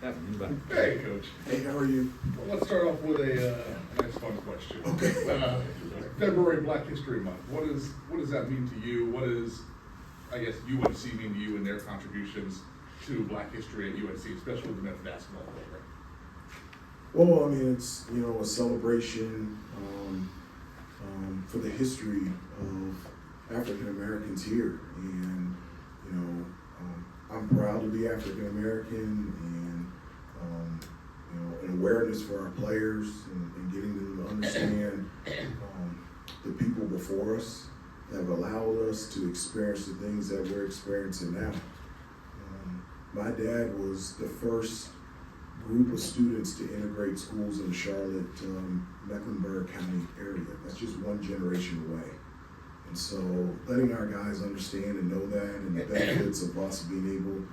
Hey, Coach. Hey, how are you? Well, let's start off with a nice fun question. Okay. February Black History Month. What does that mean to you? What does, I guess, UNC mean to you and their contributions to Black history at UNC, especially with the men's basketball program? Well, I mean, it's, a celebration for the history of African Americans here. And, I'm proud to be African American, and, an awareness for our players and getting them to understand the people before us that have allowed us to experience the things that we're experiencing now. My dad was the first group of students to integrate schools in the Charlotte, Mecklenburg County area. That's just one generation away. And so letting our guys understand and know that, and the benefits of us being able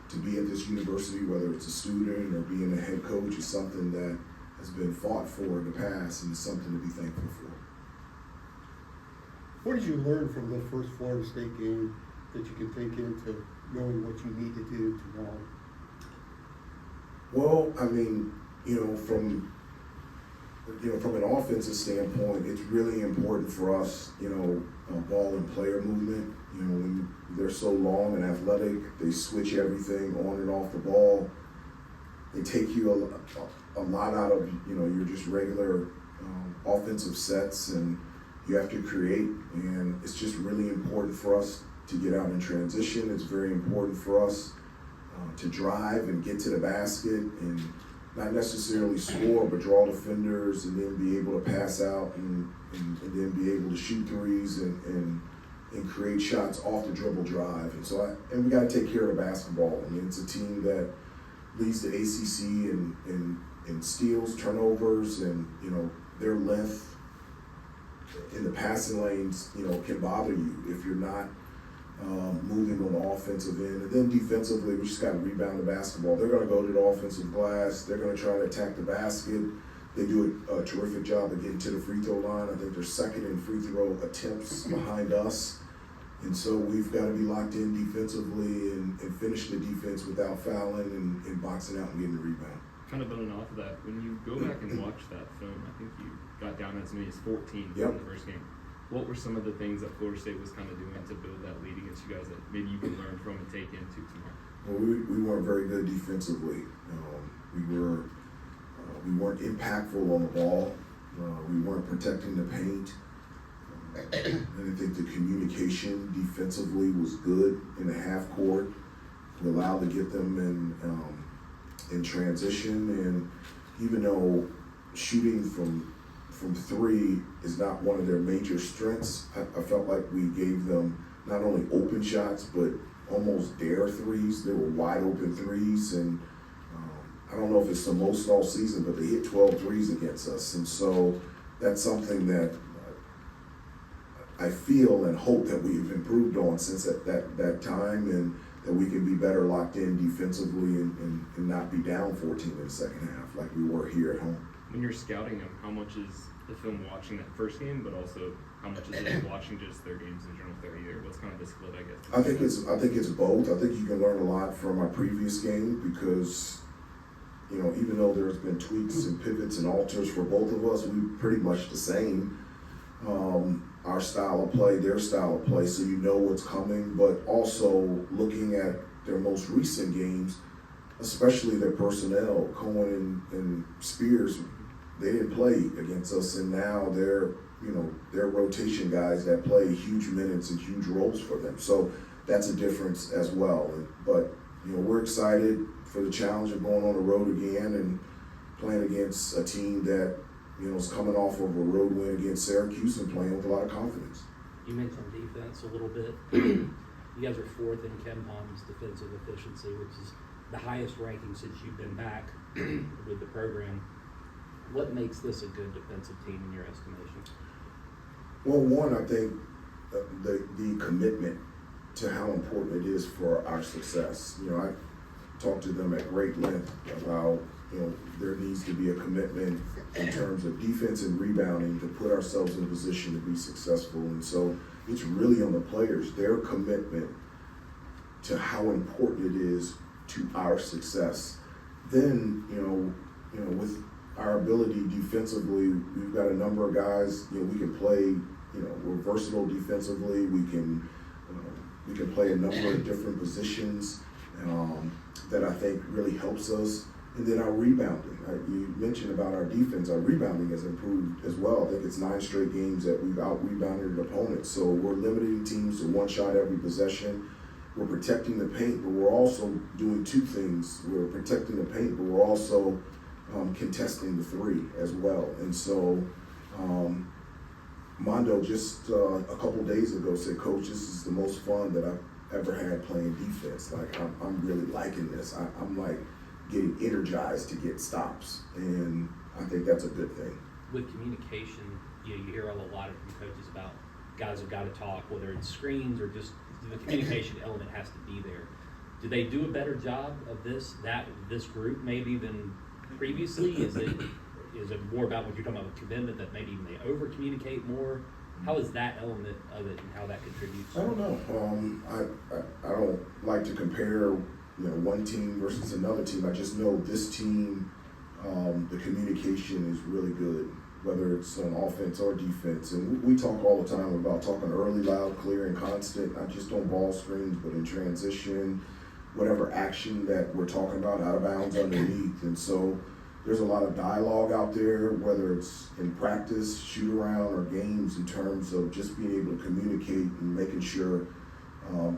to be at this university, whether it's a student or being a head coach, is something that has been fought for in the past, and is something to be thankful for. What did you learn from the first Florida State game that you can take into knowing what you need to do tomorrow? Well, I mean, from an offensive standpoint, it's really important for us, ball and player movement. When they're so long and athletic, they switch everything on and off the ball. They take you a lot out of, your just regular offensive sets, and you have to create. And it's just really important for us to get out in transition. It's very important for us to drive and get to the basket and not necessarily score, but draw defenders, and then be able to pass out and then be able to shoot threes and create shots off the dribble drive. And so we got to take care of the basketball. I mean, it's a team that leads the ACC in steals, turnovers, and their length in the passing lanes can bother you if you're not moving on the offensive end. And then defensively, we just got to rebound the basketball. They're going to go to the offensive glass. They're going to try to attack the basket. They do a terrific job of getting to the free throw line. I think they're second in free throw attempts behind us. And so we've got to be locked in defensively and finish the defense without fouling and boxing out and getting the rebound. Kind of building off of that, when you go back and watch that film, I think you got down as many as 14 Yep. in the first game. What were some of the things that Florida State was kind of doing to build that lead against you guys that maybe you can learn from and take into tomorrow? Well, we weren't very good defensively. We weren't impactful on the ball. We weren't protecting the paint. And I think the communication defensively was good in the half court. We allowed to get them in transition, and even though shooting from three is not one of their major strengths, I felt like we gave them not only open shots, but almost dare threes. They were wide open threes, and I don't know if it's the most all season, but they hit 12 threes against us. And so that's something that I feel and hope that we've improved on since that time, and that we can be better locked in defensively and not be down 14 in the second half like we were here at home. When you're scouting them, how much is the film watching that first game, but also how much is it watching just their games in general throughout the year? What's kind of the split, I guess? I think it's both. I think you can learn a lot from our previous game because, even though there's been tweaks and pivots and alters for both of us, we pretty much the same. Our style of play, their style of play, so what's coming, but also looking at their most recent games, especially their personnel, Cohen and Spears, they didn't play against us, and now they're rotation guys that play huge minutes and huge roles for them. So that's a difference as well. But we're excited for the challenge of going on the road again and playing against a team that is coming off of a road win against Syracuse and playing with a lot of confidence. You mentioned defense a little bit. You guys are fourth in KenPom's defensive efficiency, which is the highest ranking since you've been back with the program. What makes this a good defensive team in your estimation? Well, one, I think the commitment to how important it is for our success. I talked to them at great length about there needs to be a commitment in terms of defense and rebounding to put ourselves in a position to be successful. And so it's really on the players, their commitment to how important it is to our success. Then, with our ability defensively, we've got a number of guys, we can play, we're versatile defensively. We can play a number of different positions that I think really helps us. And then our rebounding. You mentioned about our defense. Our rebounding has improved as well. I think it's 9 straight games that we've out-rebounded opponents. So we're limiting teams to 1 shot every possession. We're protecting the paint, but we're also doing 2 things. We're protecting the paint, but we're also contesting the 3 as well. And so Mondo just a couple days ago said, "Coach, this is the most fun that I've ever had playing defense. Like, I'm really liking this. I'm like getting energized to get stops." And I think that's a good thing. With communication, you hear a lot from coaches about guys have got to talk, whether it's screens or just the communication element has to be there. Do they do a better job of this group maybe than previously? Is it more about what you're talking about with commitment, that maybe even they over communicate more? How is that element of it and how that contributes? I don't know. I don't like to compare one team versus another team. I just know this team, the communication is really good, whether it's on offense or defense. And we talk all the time about talking early, loud, clear, and constant, not just on ball screens, but in transition, whatever action that we're talking about, out of bounds, underneath. And so there's a lot of dialogue out there, whether it's in practice, shoot around, or games, in terms of just being able to communicate and making sure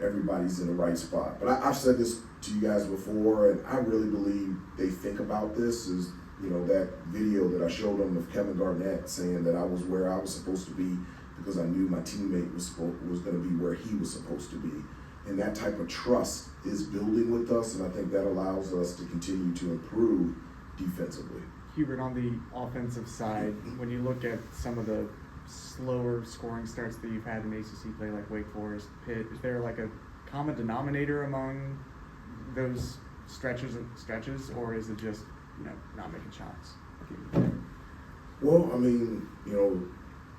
everybody's in the right spot. But I've said this to you guys before, and I really believe they think about this as, that video that I showed them of Kevin Garnett saying that I was where I was supposed to be because I knew my teammate was going to be where he was supposed to be. And that type of trust is building with us, and I think that allows us to continue to improve defensively. Hubert, on the offensive side, when you look at some of the slower scoring starts that you've had in ACC play, like Wake Forest, Pitt, is there like a common denominator among those stretches, or is it just not making shots? Well, I mean,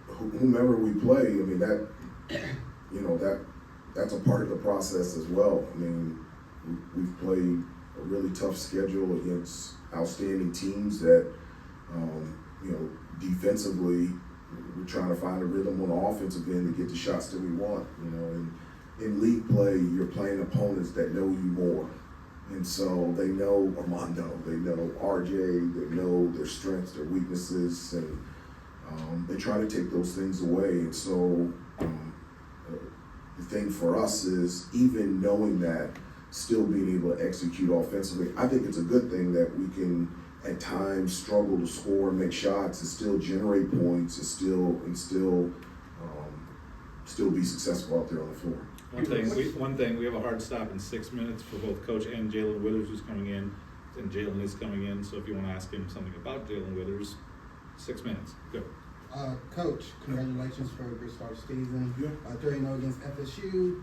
whomever we play, I mean that's a part of the process as well. I mean, we've played a really tough schedule against outstanding teams that, defensively, we're trying to find a rhythm on the offensive end to get the shots that we want. In league play, you're playing opponents that know you more. And so they know Armando, they know RJ, they know their strengths, their weaknesses, and they try to take those things away. And so the thing for us is, even knowing that, still being able to execute offensively. I think it's a good thing that we can at times struggle to score and make shots and still generate points and still be successful out there on the floor. One thing, we have a hard stop in 6 minutes for both Coach and Jaylen Withers, who's coming in, and Jaylen is coming in. So if you want to ask him something about Jaylen Withers, 6 minutes. Go. Coach, congratulations for a good start season. Yeah. 3-0 against FSU.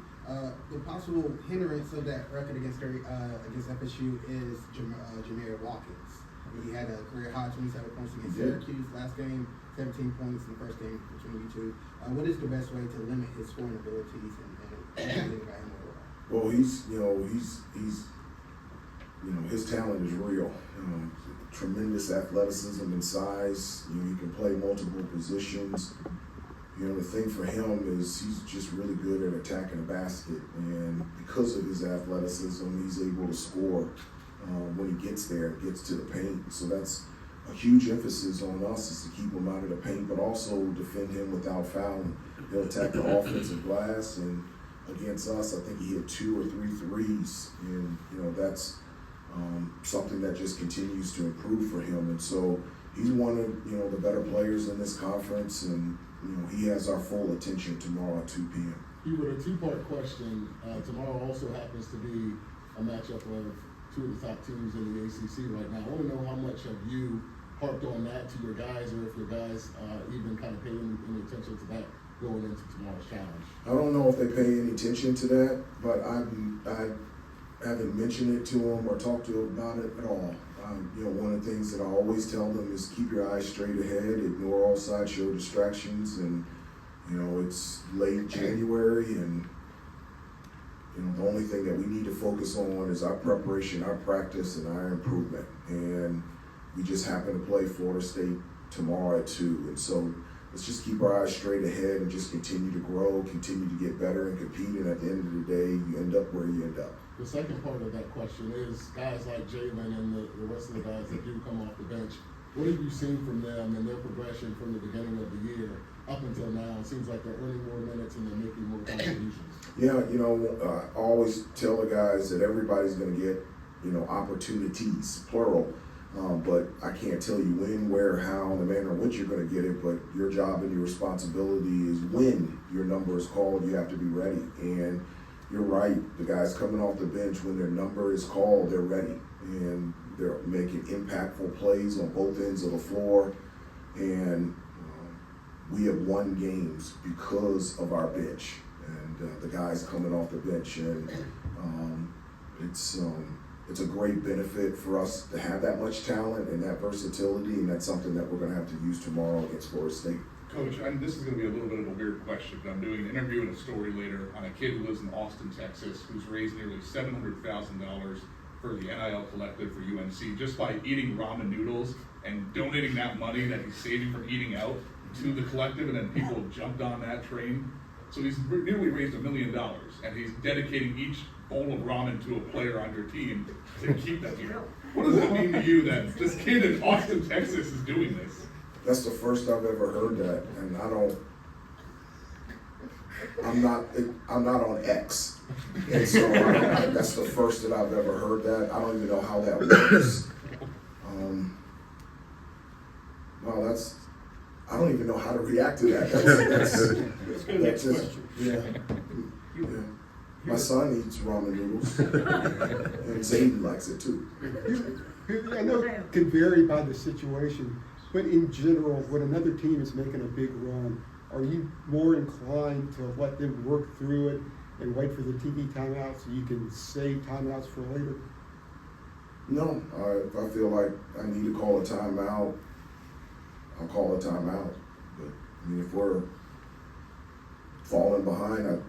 The possible hindrance of that record against FSU is Jameer Watkins. He had a career high 27 points against Syracuse last game, 17 points in the first game between you two. What is the best way to limit his scoring abilities and think about him overall? Well, he's his talent is real. Tremendous athleticism and size. He can play multiple positions. The thing for him is he's just really good at attacking the basket, and because of his athleticism, he's able to score when he gets there, gets to the paint. So that's a huge emphasis on us, is to keep him out of the paint, but also defend him without fouling. He'll attack the offensive glass, and against us, I think he hit 2 or 3 threes, and that's something that just continues to improve for him. And so he's one of the better players in this conference, and he has our full attention tomorrow at 2 p.m. Hubert, a 2-part question. Tomorrow also happens to be a matchup of 2 of the top teams in the ACC right now. I want to know how much have you harped on that to your guys, or if your guys even kind of pay any attention to that going into tomorrow's challenge. I don't know if they pay any attention to that, but I haven't mentioned it to them or talked to them about it at all. One of the things that I always tell them is keep your eyes straight ahead, ignore all sideshow distractions, and it's late January, and You know, the only thing that we need to focus on is our preparation, our practice, and our improvement. And we just happen to play Florida State tomorrow at 2. And so let's just keep our eyes straight ahead and just continue to grow, continue to get better and compete. And at the end of the day, you end up where you end up. The second part of that question is guys like Jaylen and the rest of the guys that do come off the bench. What have you seen from them and their progression from the beginning of the year up until now? It seems like they're earning more minutes and they're making more contributions. Yeah, you know, I always tell the guys that everybody's going to get, you know, opportunities, plural. But I can't tell you when, where, how, the manner in which you're going to get it. But your job and your responsibility is when your number is called, you have to be ready. And you're right, the guys coming off the bench, when their number is called, they're ready. And they're making impactful plays on both ends of the floor. And we have won games because of our bench and the guys coming off the bench. And it's a great benefit for us to have that much talent and that versatility, and that's something that we're going to have to use tomorrow against Florida State. Coach, this is going to be a little bit of a weird question, but I'm doing an interview and a story later on a kid who lives in Austin, Texas, who's raised nearly $700,000 for the NIL Collective for UNC just by eating ramen noodles and donating that money that he's saving from eating out to the collective, and then people have jumped on that train. So he's nearly raised $1 million, and he's dedicating each bowl of ramen to a player on your team to keep that here. What does that mean to you that this kid in Austin, Texas is doing this? That's the first I've ever heard that, and I'm not on X, and so that's the first that I've ever heard that. I don't even know how that works. Well, I don't even know how to react to that. That's just, yeah. My son eats ramen noodles, and Zayden likes it too. I know it can vary by the situation, but in general, when another team is making a big run, are you more inclined to let them work through it and wait for the TV timeout so you can save timeouts for later? No, if I feel like I need to call a timeout, I'll call a timeout. But I mean, if we're falling behind,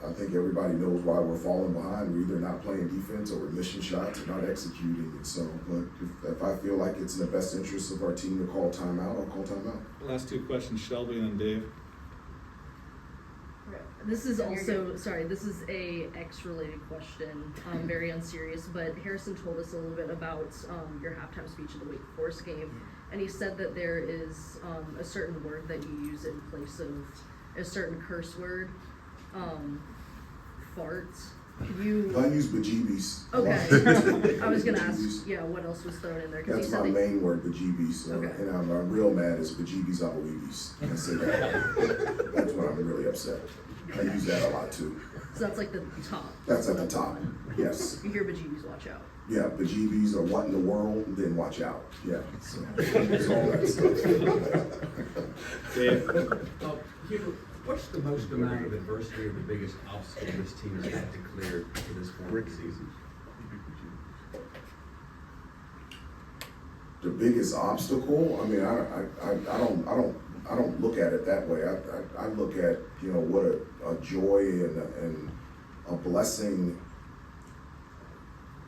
I think everybody knows why we're falling behind. We're either not playing defense or we're missing shots or not executing. And so, but if I feel like it's in the best interest of our team to call timeout, I'll call timeout. Last two questions, Shelby and then Dave. This is also, sorry, this is a X-related question, very unserious, but Harrison told us a little bit about your halftime speech in the Wake Forest game, and he said that there is a certain word that you use in place of a certain curse word, farts. Could you? I use bejeebies. Okay. I was gonna ask, yeah, what else was thrown in there? That's my main word, bejeebies. So, okay. And I'm real mad is bejeebies abaweebies. I say that. That's when I'm really upset. I use that a lot too. So that's like the top. That's at the top, yes. If you hear bejeebies, watch out. Yeah, bejeebies or what in the world, then watch out. Yeah, so it's all that stuff. Dave. Hubert, what's the most amount of adversity or the biggest obstacle this team has had to clear to this point of the season? The biggest obstacle? I mean, I don't look at it that way. I look at, you know, what a joy and a blessing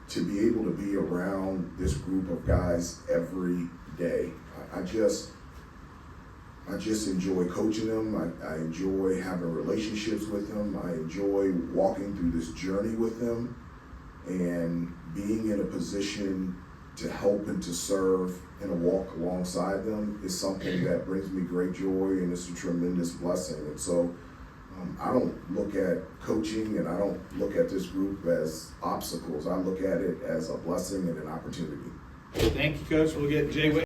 to be able to be around this group of guys every day. I just enjoy coaching them. I enjoy having relationships with them. I enjoy walking through this journey with them and being in a position to help and to serve and to walk alongside them is something that brings me great joy, and it's a tremendous blessing. And so I don't look at coaching and I don't look at this group as obstacles. I look at it as a blessing and an opportunity. Thank you, Coach. We'll get Jay.